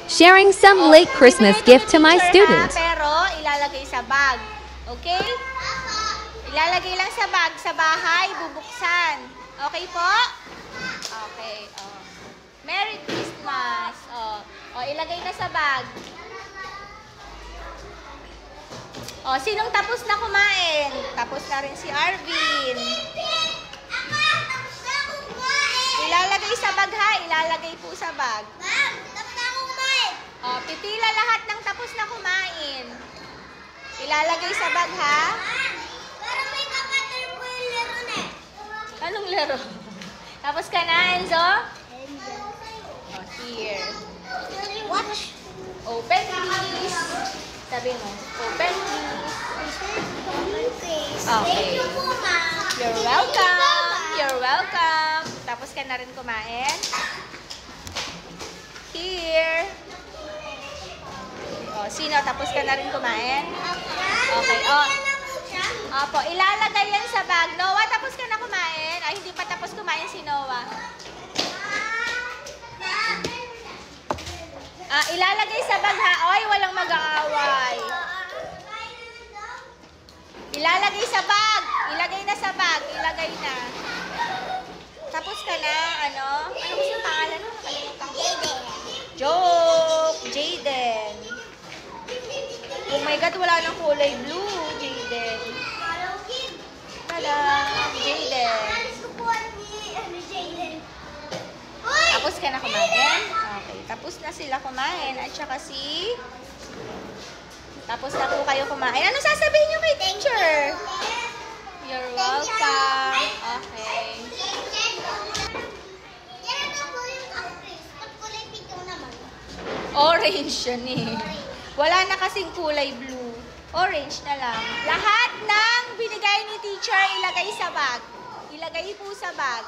sharing some late Christmas gift to my student. Pero ilalagay sa bag. Okay? Ilalagay lang sa bag. Sa bahay, bubuksan. Okay po? Okay. Oh. Merry Christmas. Oh. Oh, ilagay na sa bag. Oh, sinong tapos na kumain? Tapos na rin si Arvin. Ilalagay sa bag ha. Ilalagay po sa bag. Ma'am, tapos na ako kumain. Oh, pipila lahat ng tapos na kumain. Ilalagay sa bag ha. Pero may kapatid po yung laro na eh. Anong laro? Tapos ka na, Enzo? Oh, here. Watch. Open please. Sabi mo, open please. Okay. Thank you po, ma'am. You're welcome. You're welcome. Tapos ka na rin kumain. Here. Oh, sino? Tapos ka na rin kumain? Okay. Oh. Opo, ilalagay yan sa bag. Noah, tapos ka na kumain? Ay, hindi pa tapos kumain si Noah. Ah, ilalagay sa bag ha. Oy, walang mag-aaway. Ilalagay sa bag. Ilagay na sa bag. Ilagay na. Tapos ka na, ano? Ano gusto yung pangalan mo? Nakalimutan ko. Joke! Jaden. Oh my God, wala nang kulay blue. Jaden. Tada! Jaden. Tapos ka na kumain? Okay. Tapos na sila kumain. At saka si... Tapos na po kayo kumain. Ano sasabihin niyo kay teacher? You're welcome. Okay. Orange yan eh. Wala na kasing kulay blue. Orange na lang. Lahat ng binigay ni teacher, ilagay sa bag. Ilagay po sa bag.